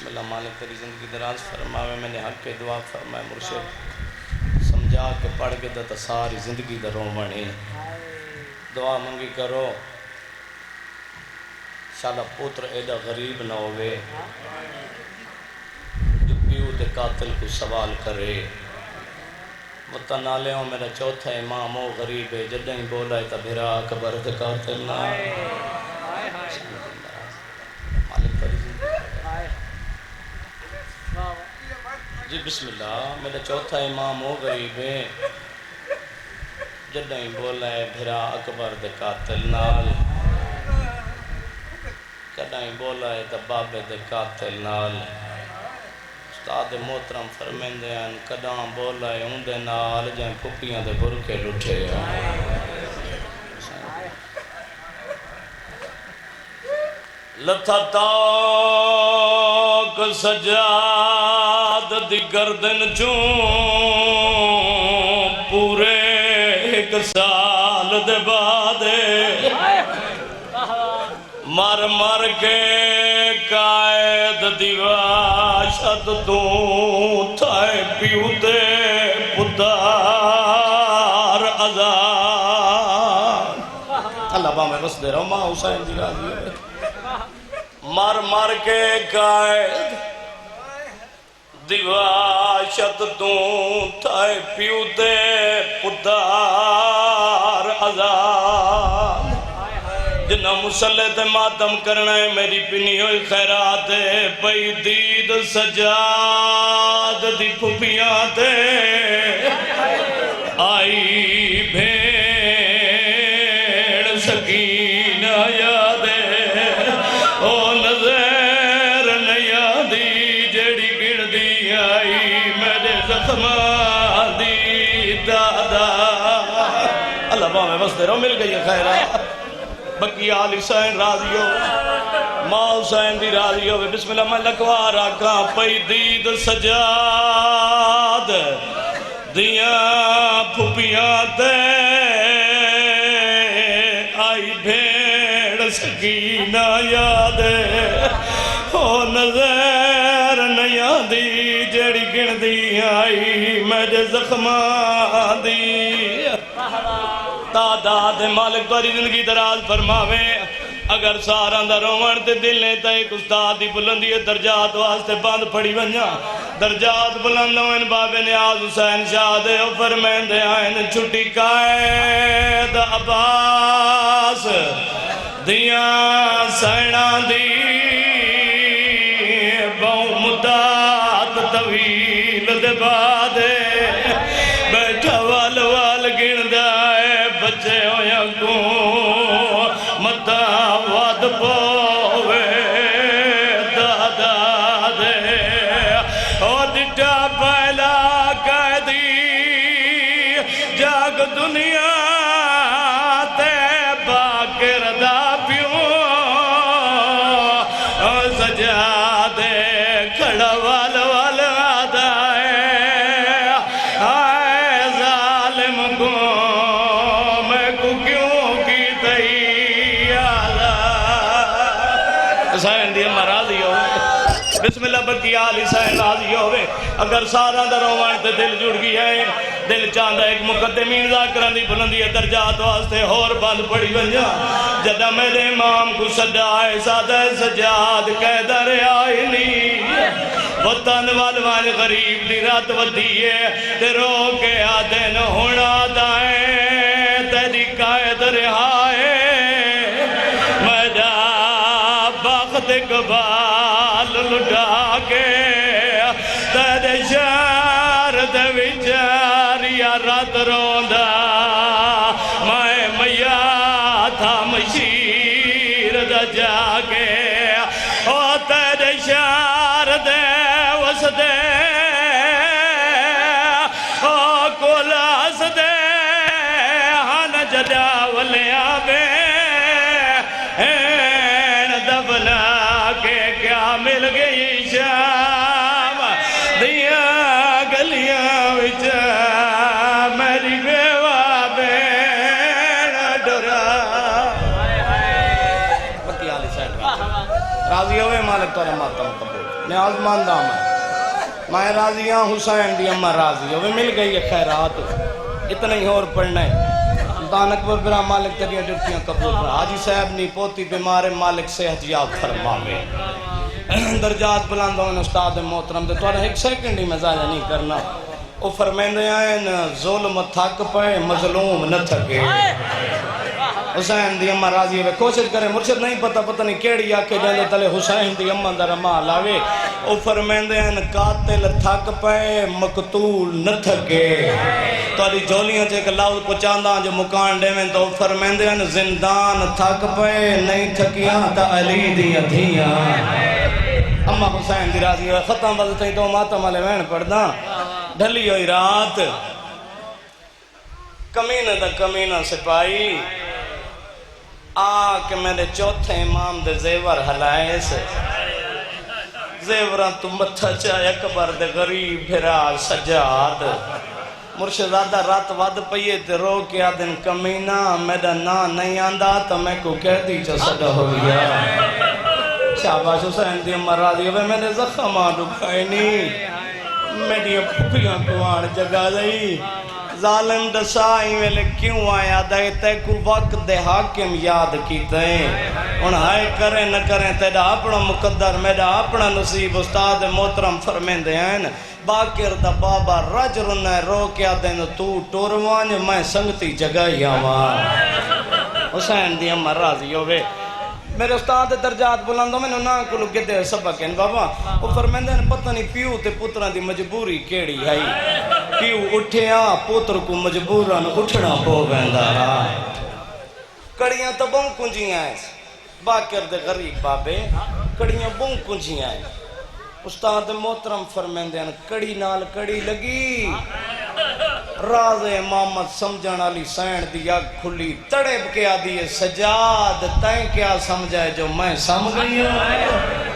بسم اللہ مالک تیری زندگی دراز فرماوے میں نے حق کے دعا فرمائے مرشد سمجھا کے پڑھ کے دتا ساری زندگی دروں بڑی دعا منگی کرو شالا پوتر ایڈا غریب نہ ہوئے جو پیو تے قاتل کو سوال کرے متنالے ہوں میرا چوتھا امام ہو غریب ہے جدیں بولا ہے تبھیرا اکبر تے قاتل نہ مالک تیری زندگی جی بسم اللہ میرا چوتھا امام ہو غریب ہے جدیں بولا ہے بھرا اکبر دے قاتل نال کدائیں بولا ہے دبابے دے قاتل نال استاد محترم فرمیندے ہیں کداں بولا ہے ان دے نال جائیں پھپیاں دے برکے لٹھے لتھا تاک سجاد دی گردن چون پورے ایک سال دے بعد مر مر کے قائد دیواشت دوں تھائے پیوتے پتار ازار اللہ با میں بس دے رہا ہوں ماں حسین دی راضی ہے مر مر کے قائد دیواشت دوں تھائے پیوتے پتار ازار جنہ مسلح تے ماتم کرنا ہے میری پینی ہوئی خیرات ہے پئی دید سجاد دی پھپیاں تے آئی بھیڑ سکینہ یادے او نظر نیادی جڑی گڑ دی آئی میرے زخمہ دی دادا اللہ باہمیں بس دے رہا ہوں مل گئی خیرات بکی آل حسین راضی ہو ماں حسین دی راضی ہو بسم اللہ میں لکوار آکھاں پئی دید سجاد دیاں پھپیاں تے آئی بھیڑ سکینہ یاد او نظر نیاں دی جڑی گن دی آئی میرے زخماں دی داد مالک تواری زندگی دراز فرماوے اگر ساراں دا رومن تے دل نے تا ایک استاد دی بلندی درجات واسطے بند پڑی ونجا درجات بلند ہوئن باب نیاز حسین شاہ دے او فرمین دے آئین چھٹی قائد عباس دیاں سیناں دی بہو مدات طویل دے بادے بیٹھا وال وال گن دائے بچے ہویا کو متا واد پوے دادا دے او ڈٹا پہلا قیدی جاگ دنیا تے باکر دا پیوں او سجا دے کھڑا وال وال آدھائے آئے ظالم کو حسین دی امہ راضی ہوئے بسم اللہ بکی آل حسین راضی ہوئے اگر سارا در روان تے دل جڑ گیا ہے دل چاندہ ایک مقدمین ذاکران دی بلندی درجات واسطے اور بند پڑی بنجا جدہ میرے امام کو صدائے سادہ سجاد قیدر آئینی وطن والوان غریب دی رات ودیے تے رو کے آدھن ہونا دائیں تیری قیدر آئے اقبال لٹا کے تیرے شہر دے وچاریا رات روندا میں میا تھا مشیر دا جا کے او تیرے شہر دے وسدے او کولاس دے ہن جدا ولیاں بے مل گئی شام دیا گلیاں وچ میری بیوہ بین ڈرا بکی آل حسین راضی ہوئے مالک تو ماتم قبول نیاز ماندہ میں راضی ہاں حسین دی اماں راضی ہوئے مل گئی ہے خیرات اتنا ہی اور پڑھنا ہے سلطان اکبر برا مالک تیریاں ڈرتیاں قبول کر حاجی صاحب نی پوتی بیمار مالک صحت یاب فرماوے درجات بلند ہوئے استاد محترم دے توڑا ایک سیکنڈ ہی میں ضائع نہیں کرنا وہ فرمیندے آئیں ظلم تھک پائے مظلوم نہ تھکے حسین دی اماں راضی ہوئے کوشش کرے مرشد نہیں پتہ نہیں کیڑی آکے جاندے تلے حسین دی اماں در مال آوے او فرمیندے ہیں قاتل تھک پائے مقتول نہ تھکے تو علی جولیاں چے کہ لاؤ پچاندہ جو مکان دے میں تو فرمیندے ہیں زندان تھک پائے نہیں تھکیاں تا علی دی دھیاں اماں حسین دی راضی ہوئے ختم وزتے ہی دو ماتم والے وین پڑھنا ڈھلی ہوئی رات کمینہ دا کمینہ سپائی آکے میرے چوتھے امام دے زیور ہلائے سے زیوران تو متھا چاہے اکبر دے غریب بھرا سجاد مرشدادہ رات ود پئیے تے رو کیا دن کمینہ میرا نا نہیں آندہ تو میں کو کہہ دی چا صدا ہو گیا شاباش حسین دی امہ راضی ہوئے میرے زخم آڈو کھائے نہیں میری پھپیاں کو آڑ جگہ دئی ظالم دسائی ویلے کیوں آیا دائے تے کو وقت دے حاکم یاد کیتے ہیں ان ہائے کریں نہ کریں تیرا اپنا مقدر میرا اپنا نصیب استاد محترم فرمیندے ہیں باکر دا بابا رج رنہ رو کیا دین تو ٹوروان میں سنگتی جگہ یاوان حسین دی امہ راضی ہوئے میرے استاد درجات بلندوں میں نا کلو گدے سبق ہیں بابا وہ فرمیندے ہیں پتہ نہیں پیو تے پتران دی مجبوری کیڑی ہے پیو اٹھیا پتر کو مجبوران اٹھنا پو گیندا کڑیاں تو بوں کنجیاں ہیں باکر دے غریب بابے کڑیاں بوں کنجیاں ہیں استاد محترم فرمیندے ہیں کڑی نال کڑی لگی راز امامت سمجھن علی سین دی آگ کھلی تڑپ کے آدھی سجاد تائیں کیا سمجھائے جو میں سمجھ گئی ہوں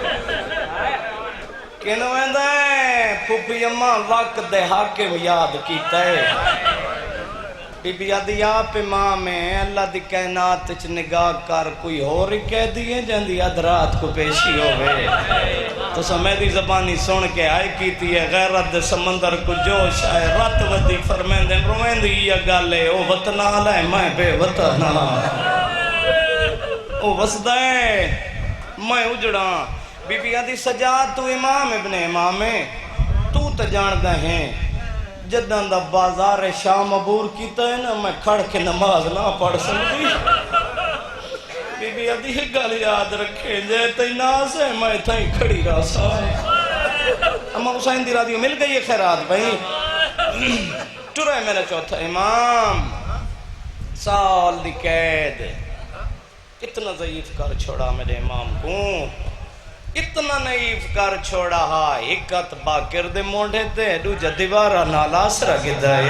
کینو ویندہ ہے پھوپی اماں وقت دے حاکم یاد کیتا ہے بی بی آدھی آپ امام ہے اللہ دی کائنات چ نگاہ کر کوئی اور ہی کہہ دیئے جاندی ادرات کو پیشی ہوئے تو سمیدی زبانی سن کے آئے کیتی ہے غیرت سمندر کو جوش آئے رات ودی فرمین دن روین دی یہ گالے او وطنہ لائے میں بے وطنہ او وسدائے میں اجڑا بی بی آدھی سجاد تو امام ابن امام ہے تو تجاندہ ہیں جدن دا بازار شام عبور کیتا ہے نا میں کھڑ کے نماز نہ پڑھ سکتی بی بی آدھی ہی گل یاد رکھے جے تی ناس ہے میں تھیں کھڑی راسا اما حسین دی راضی مل گئی ہے خیرات بھائی ٹرے میرا چوتھا امام سال دی قید اتنا ضعیف کر چھوڑا میرے امام کو اتنا نئیف کر چھوڑا ہا ایکت باکر دے مونڈے تے دو جدیوارا نالاس رکھ دائے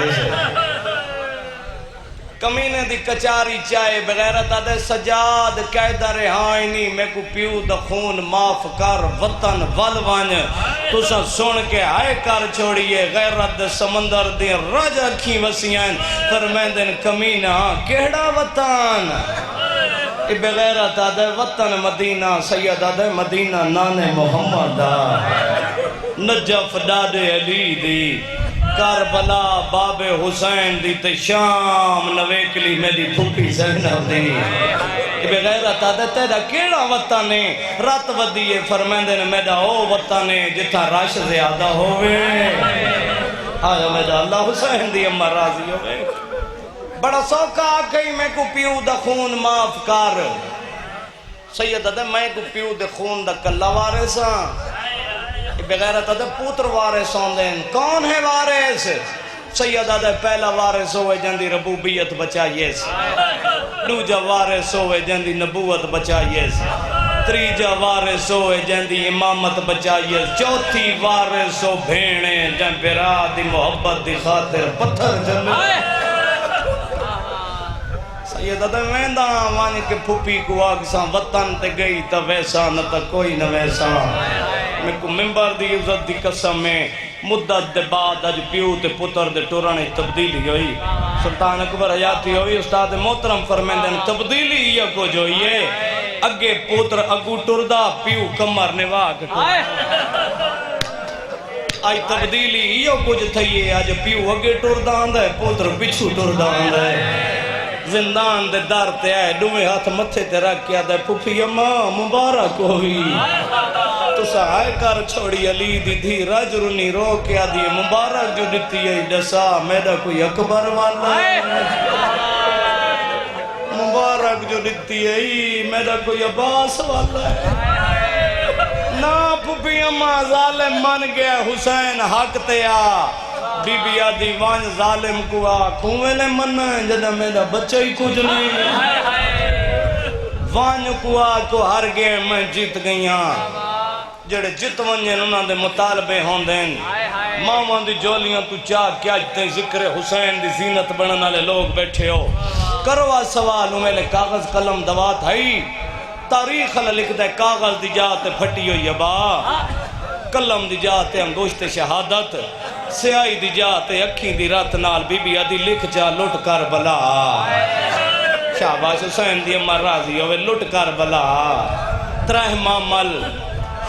کمینے دی کچاری چائے بغیرت آدھے سجاد قیدہ رہائنی میں کو پیو دا خون معاف کر وطن والوان تو سا سن کے آئے کر چھوڑیے غیرت سمندر دی رج اکھی وسیعین فرمیندن کمینہ کیڑا وطن بغیرت آدھے وطن مدینہ سید آدھے مدینہ نان محمد نجف ڈاڈے علی دی کربلا باب حسین دی تے شام نویکلی میری پھوپی زینب دی بغیرت آدھے تیرا کیڑا وطن ہے رات ودیے فرمیندے نے میرا او وطن ہے جتھا رش زیادہ ہوئے آیا میرا اللہ حسین دی امہ راضی ہوئے بڑا سوکا آکئی میں کو پیو دا خون معاف کر سید آدھے میں کو پیو دا خون دا کلہ وارثاں بغیرت آدھے پوتر وارثاں دین کون ہے وارث سید آدھے پہلا وارث ہوئے جندی ربوبیت بچائیے دوجا وارث ہوئے جندی نبوت بچائیے تریجا وارث ہوئے جندی امامت بچائیے چوتھی وارث ہو بھینے جن برا دی محبت دی خاطر پتھر جمعے سید آدھے ویندہ وانی کے پھوپی کو آگساں وطن تے گئی تا ویسا نہ تا کوئی نہ ویسا میں کو ممبر دی عزت دی قسم میں مدت دے بعد اج پیو تے پتر دے ٹورانے تبدیلی ہوئی سلطان اکبر حیاتی ہوئی استاد محترم فرمیندن تبدیلی یا کو جو یہ اگے پوتر اگو ٹردا پیو کمر نواک آج تبدیلی یہ کچھ تھئیے آج پیو اگے ٹردا آندہ ہے پوتر پچھو ٹردا آندہ ہے زندان دے دار تے آئے دوے ہاتھ متھے تے رکھ کیا دے پھوپھی اماں مبارک ہوئی تو سہائے کر چھوڑی علی دی دھی رجرنی رو کیا دی مبارک جو دیتی ہے ڈسا میڈا کوئی اکبر والا مبارک جو دیتی ہے میڈا کوئی عباس والا ہے نا پھوپھی اماں ظالم من گیا حسین حق تے آ بی بی آدھی وان ظالم کو آ کھوئے لے من جدہ میرا بچہ ہی کچھ نہیں وان کو آ کو ہر گئے میں جیت گئیاں جڑے جت ونجن انہاں دے مطالبے ہوں دیں ماں دی جولیاں تو چاہ کیا جتے ذکر حسین دی زینت بنن والے لوگ بیٹھے ہو کروا سوال میں کاغذ قلم دوات ہے تاریخ لکھ دے کاغذ دی جاتے پھٹی ہوئی ابا قلم دی جاتے انگوشت شہادت سیائی دی جاتے اکھیں دی رات نال بی بی آدھی لکھ جا لٹ کر بلا شاباش حسین دی امر راضی ہوئے لٹ کر بلا ترہ مامل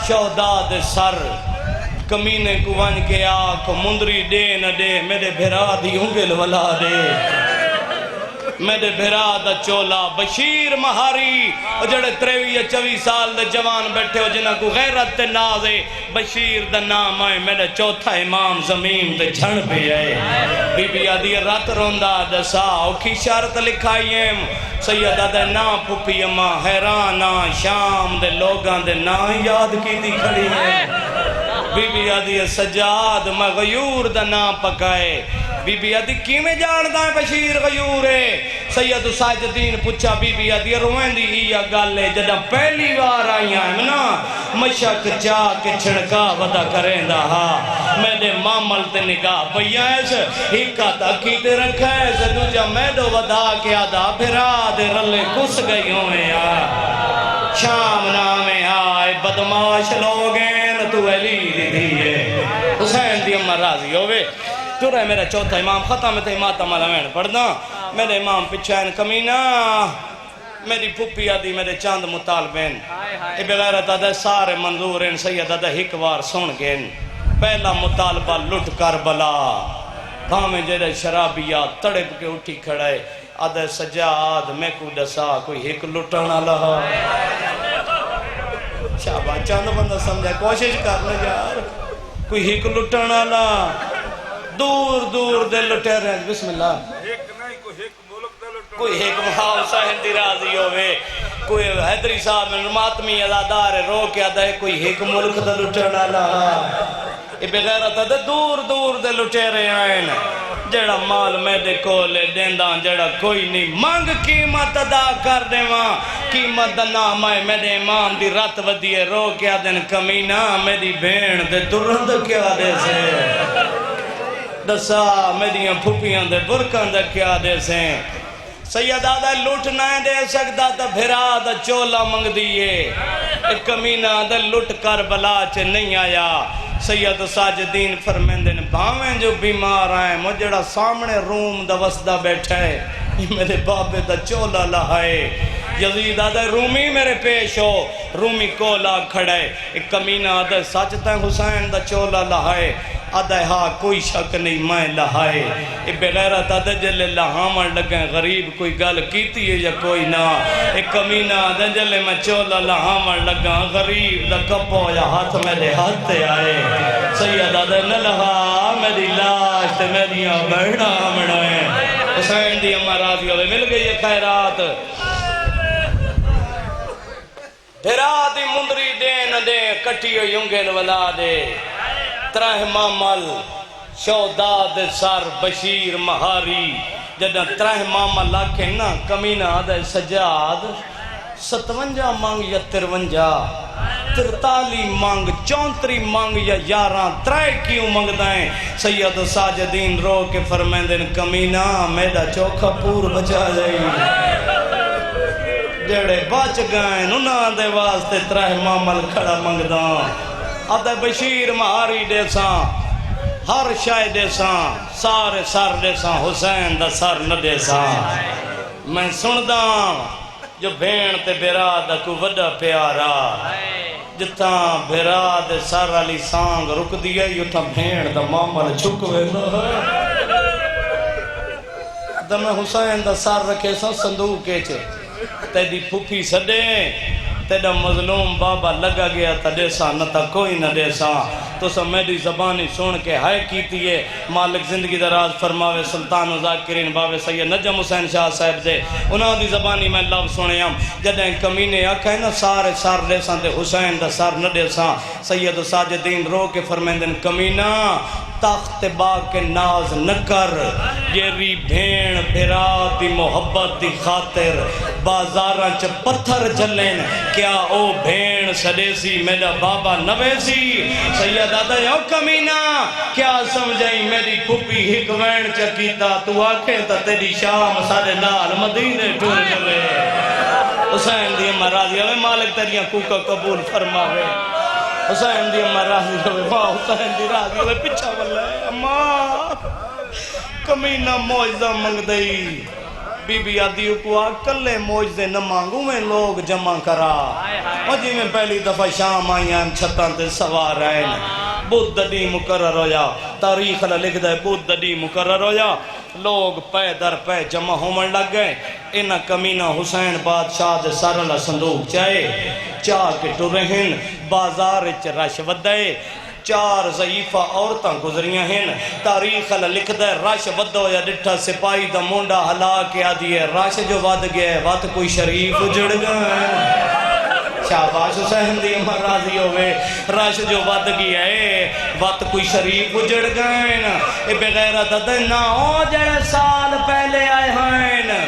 شہداد سر کمینے کو ون کے آکھ مندری دے نہ دے میرے بھرا دی انگل ولا دے میرے بھرا دا چولا بشیر مہاری جڑے 23-24 سال دے جوان بیٹھے ہو جنہاں کو غیرت تے نازے بشیر دا نام آئے میرے چوتھا امام زمین تے جھن پہ آئے بی بی آدھی رات روندہ دسا اوکھی شارت لکھائیے سیدہ دے نا پھوپھی اماں حیرانہ شام دے لوگاں دے نا یاد کی دی کھڑی ہے بی بی آدھی سجاد میں غیور دا نا پکائے بی بی آدھی کی میں جاندہ ہے بشیر غیور ہے سید ساجدین پوچھا بی بی آدھی روئیں دی یا گالے جدہ پہلی بار آئیاں ہیں نا مشک چاہ کے چھڑکا ودا کریں دا ہاں میں دے مامل تے نگاہ بھئیاں ایسے ہیکا تاکی تے رکھا ہے زدو جا میں دو ودا کے آدھا بھرا دے رلے کس گئی ہوئے شام نامے آئے بدماش لوگیں تو علی دی دیئے حسین دی امر راضی ہوئے تو رہے میرا چوتھا امام ختم تے ماتم علمین پڑھنا میرے امام پچھائن کمینہ میری پھوپھی آدھی میرے چاند مطالبین اے بغیرت آدھے سارے منظور ہیں سید آدھے ہکوار سن گئن پہلا مطالبہ لٹ کر بلا بھامیں جیرے شرابیات تڑپ کے اٹھی کھڑے آدھے سجاد میں کو دسا کوئی ہک لٹانا لہا شابہ چاند بندہ سمجھے کوشش کرنا یار کوئی ہک لٹانا لہا دور دور دے لٹے رہے ہیں بسم اللہ کوئی ایک محاوسہ ہندی راضی ہوئے کوئی حیدری صاحب ماتمی ازادار رو کیا دے کوئی ایک ملک دے لٹے ڈالا یہ بغیرت دے دور دور دے لٹے رہے ہیں جڑا مال میں دے کولے دیندان جڑا کوئی نہیں مانگ قیمت ادا کر دے ماں قیمت دا نام آئے میں دے امام دی رات ودیے رو کیا دن کمینہ میری بین دے درند کیا دے سے دسا میریاں پھوپیاں دے برکان دے کیا دے سے سید آدھا لٹ نہ دے سکتا تا بھرا دا چولا منگ دیئے ایک کمینہ دے لٹ کر بلا چے نہیں آیا سید ساجدین فرمیندن بھاویں جو بیمار آئیں مجھڑا سامنے روم دا وسدہ بیٹھا ہے یہ میرے بابے دا چولا لہائے یزید آدھا رومی میرے پیش ہو رومی کولا کھڑے ایک کمینہ آدھا ساجدہ حسین دا چولا لہائے آدھا ہاں کوئی شک نہیں میں لہائے اے بغیرت آدھا جلے لہامن لگیں غریب کوئی گل کیتی ہے یا کوئی نہ ایک کمینہ آدھا جلے میں چولا لہامن لگیں غریب دا کپو یا ہاتھ میں دے ہاتھے آئے سید آدھا نہ لہا میری لاش تے میریاں بڑھنا مڑائیں حسین دی امہ راضی ہوئے مل گئی یہ خیرات بھرا دی مندری دے نہ دے کٹی ہوئی انگل ولا دے ترہ مامل شہداد سر بشیر مہاری جدہ ترہ مامل آکھیں نا کمینہ آدھے سجاد 57 مانگ یا 53 43 مانگ 34 مانگ یا 11 ترائے کیوں مانگ دائیں سید ساجدین رو کے فرمیندن کمینہ میڈا چوکھا پور بچا جائی جڑے بچ گئیں انہاں دے واسطے ترہ مامل کھڑا مانگ دائیں آدھے بشیر مہاری دے ساں ہر شاہ دے ساں سارے سر دے ساں حسین دا سر نہ دے ساں میں سنداں جو بھین تے بھرا دا کو وڈا پیارا جتاں بھرا دے سر علی سانگ رک دیا یتاں بھین دا معامل چھک ویندا دم حسین دا سر رکھے سا صندوق کے چھے تیدی پھوپھی سڈے تیڑا مظلوم بابا لگا گیا تا دیسا نہ تا کوئی نہ دیسا تو سا میری زبانی سن کے ہائے کیتی ہے مالک زندگی دراز فرماوے سلطان و ذاکرین باوے سید نجم حسین شاہ صاحب دے انہاں دی زبانی میں لفظ سنے ہم جدیں کمینے آکھے نا سارے سار دیساں تے حسین دا سار نہ دیساں سید و ساجدین رو کے فرمیندن کمینہ تخت با کے ناز نہ کر جیری بھین بھرا دی محبت دی خاطر بازاراں چ پتھر جلین کیا او بھین سڈیسی میرا بابا نویسی سید آدھا یو کمینہ کیا سمجھائی میری پھوپھی ہک وین چکیتا تو آکھے تا تیری شام سارے نال مدینے ٹور جلے حسین دی امہ راضی ہوئے مالک تیریاں کوکا قبول فرماوے حسین دی امہ راضی ہوئے ماں حسین دی راضی ہوئے پچھا واللہ اماں کمینہ موجزہ منگ دئی بی بی آدھی اکوا کلے موجزے نہ مانگوں میں لوگ جمع کرا مجھے میں پہلی دفعہ شام آئیاں چھتاں تے سوار رہے بدھ دی مقرر ہو جا تاریخ لکھ دے بدھ دی مقرر ہو جا لوگ پے در پے جمع ہومن لگ گئے انہ کمینہ حسین بادشاہ دے سارلا صندوق چاہے چاہ کے ٹرہن بازار اچ رش ودے چار ضعیفہ عورتاں گزریاں ہیں تاریخ لکھ دے رش ودو یا ڈٹھا سپاہی دا مونڈا ہلا کے آدھی ہے رش جو ود گئے وات کوئی شریف اجڑ گئے شاباش حسین دی امہ راضی ہوئے رش جو ود گیا ہے وات کوئی شریف اجڑ گئے اے بغیرت دنا او جڑے سال پہلے آئے ہیں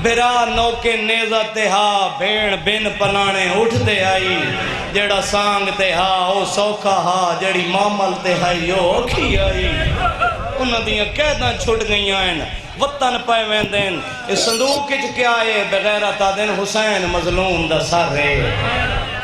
برا نوکے نیزہ تے ہا بھین بن پلانے اٹھ دے آئی جڑا سانگ تے ہا او سوکھا ہا جڑی معامل تے ہائی او اوکھی آئی انہاں دیاں قیداں چھٹ گئیاں ہیں وطن پائے ویندین اس صندوق کچھ کیا ہے بغیرت آدین حسین مظلوم دا سر ہے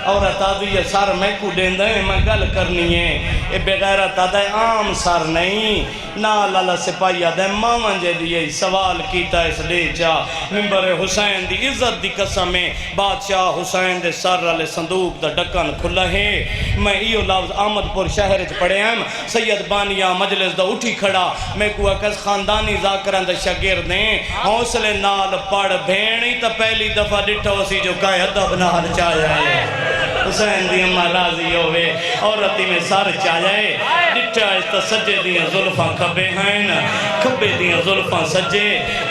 عورت آدھی یہ سر میں کو دین دیں میں گل کرنی ہے یہ بغیرت آدھے عام سر نہیں نا لالا سپاہی آدھے مامان جے دیئے سوال کیتا اس لے جا ممبر حسین دی عزت دی قسم میں بادشاہ حسین دے سر والے صندوق دا ڈکن کھلا ہے میں ایو لفظ آمد پور شہر چ پڑھے ہم سید بانیہ مجلس دا اٹھی کھڑا میں کو اکس خاندانی ذاکران دا شاگرد دیں حوصلے نال پڑھ بھینی تا پہلی دفعہ ڈٹھو سی جو کہے ادب نال چاہیا ہے حسین دی امہ راضی ہوئے عورتی میں سار چاہے ڈٹھا اس تا سجے دیاں ظلفاں کھبے ہیں کھبے دیاں ظلفاں سجے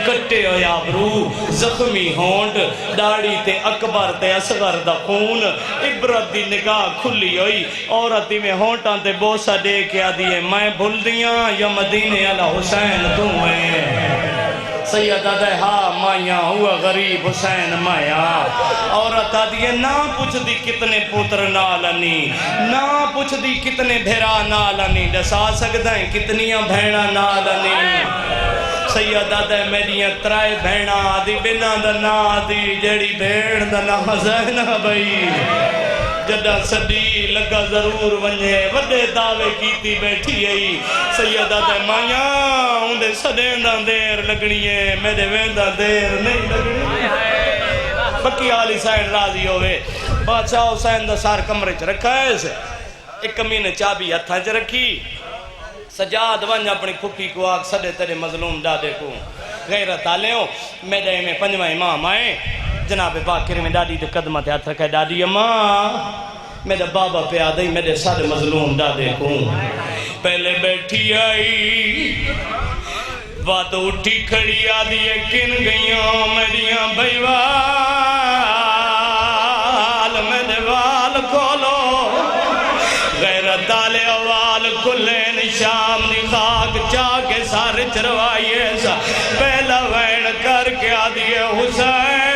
کٹے ہو یابرو زخمی ہونڈ داڑی تے اکبر تے اصغر دا خون عبرت دی نگاہ کھلی ہوئی عورتی میں ہونٹاں تے بوسا دے کے آدھیے میں بھول دیاں یا مدینے علی حسین تو ہیں سید آدھے ہاں مائیاں ہوا غریب حسین مائیاں عورت آدھیے نہ پوچھ دی کتنے پوتر نالانی نہ پوچھ دی کتنے بھیرا نالانی دسا سکتا ہے کتنیاں بھیڑا نالانی سید آدھے میریاں ترائے بھیڑا آدھی بنا دنا آدھی جیڑی بھیڑ دنا حسینہ بھئی جدہ صدی لگا ضرور ونجے وڈے دعوے کیتی بیٹھی ہے سیدہ دے مائیاں اندے صدیندہ دیر لگنی ہے میرے ویندہ دیر نہیں لگنی بکی آلی سائن راضی ہوئے بادشاہ حسین دا سار کمرے چ رکھا ہے اسے ایک کمینے چابی ہتھا چ رکھی سجاد ونج اپنی پھپھی کو آگ سدے تیرے مظلوم دادے کو غیرت آلے ہو میرے میں پنجوہ امام آئے جناب باکر میں دادی دے قدمہ تے ہاتھ رکھا دادی اماں میرے بابا پہ آدھائی میرے سارے مظلوم دادے کو پہلے بیٹھی آئی بات اٹھی کھڑی آدھی کن گئیوں میریاں بھائیوال میرے وال کھولو غیرت آلے وال کھلین شام دی خاک چاہ کے سارے چروائیے سا پہلا وین کر کے آدھی حسین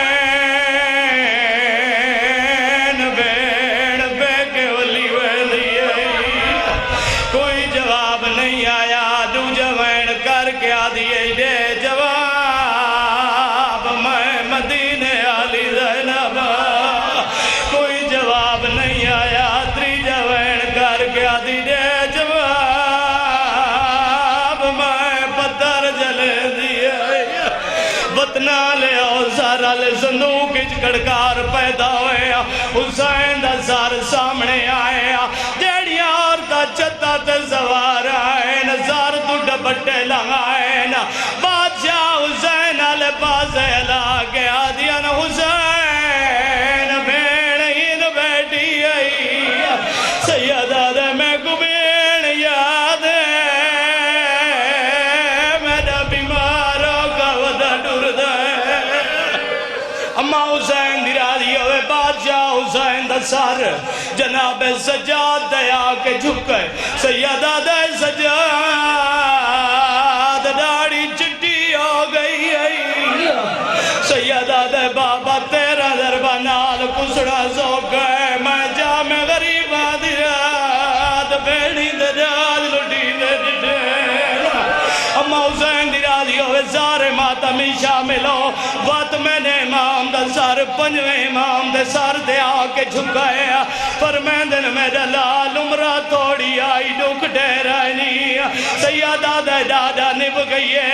صندوق کڑکار پیدا ہوئے حسین دا سر سامنے آئے جیڑیاں عورتاں چھتاں تے سوار آئے سر تو ڈپٹے لگائے بادشاہ حسین والے پاسے لا کے آدیاں حسین بھیڑ ہن بیٹھی آئی سیدہ دے میں کو بھیڑ یاد میرا بیماروں کا ودا ڈرد اما حسین دی راضی ہوئے بادشاہ حسین دا سر جناب سجاد دیا کے جھکے سیدہ دے سجاد داڑھی چٹی ہو گئی سیدہ دے بابا تیرا دربانال کسڑا سو گئے میں جام غریب آدھی رات بیڑی دے جاد لٹی دے ڈیڑ اما حسین دی راضی ہوئے سارے ماتمی شامل ہو وقت میں نے امام دا سر پنجویں امام دے سر دے آکے جھکائے فرمین دن میرا لال عمرہ توڑی آئی ڈوک ڈیرانی سیدہ دے دادا نب گئیے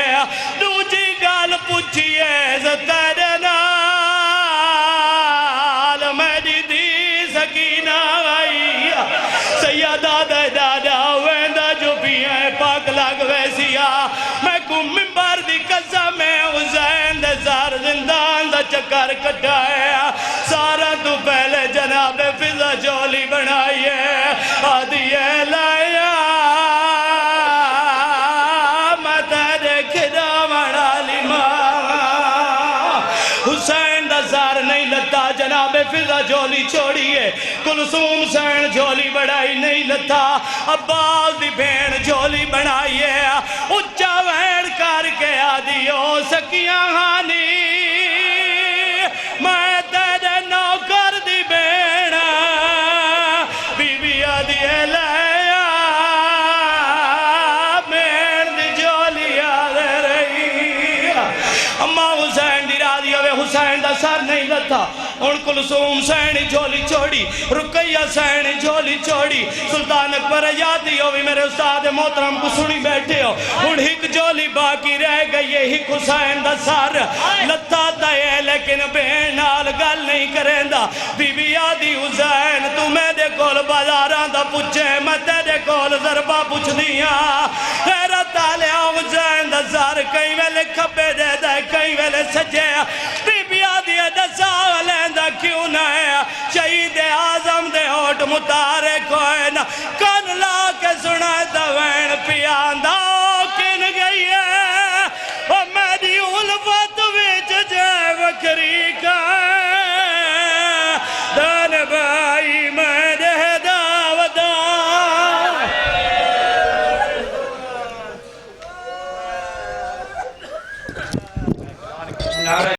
دوجی گال پوچھئے تیرے نال میری دی سکینہ آئی سیدہ دے دادا ویندہ جو بھی ہیں پاک لگ ویسیا میں کو ممبر دی قسم میں حسین دے سار زندان دا چکر کٹائے سارا تو پہلے جناب فضا جولی بنائیے آدھیے لایا میں تیرے کھدا بڑا لیماں حسین دا سار نہیں لتا جناب فضا جولی چھوڑیے کلثوم سین جولی بڑھائی نہیں لتا عباس دی بھین جولی بنائیے اچھا وین کر کے آدھیو سکیاں ہانی میں تیرے نوکر دی بھین بی بی آدھیے لیا بھین دی جولی آدھے رہی اما حسین دی راضی ہوئے حسین دا سر نہیں لتا ان کلثوم سین جولی چھوڑی رقیہ سین جولی چھوڑی سلطان اکبر یادی ہوئی میرے استاد محترم کو سنی بیٹھے ہو ان ہک جولی باقی رہ گئی یہ ہک حسین دا سر لتا دائے لیکن بہن نال گل نہیں کریں دا بی بی یادی حسین تو میں دے کول بازاراں دا پوچھے میں تیرے کول ضربہ پوچھ دیا حیرت آلیا حسین دا سر کئی ویلے کھپے دے دے کئی ویلے سجے بی بی یادی دسا لیندہ کیوں نہ ہے شہید اعظم دے ہوٹ متارے کوئے نہ کن لا کے سنا دوین پیاندہ کن گئی ہے اور میری علفت ویچ جائے وکری کا دن بھائی میں دے داودہ نعرہ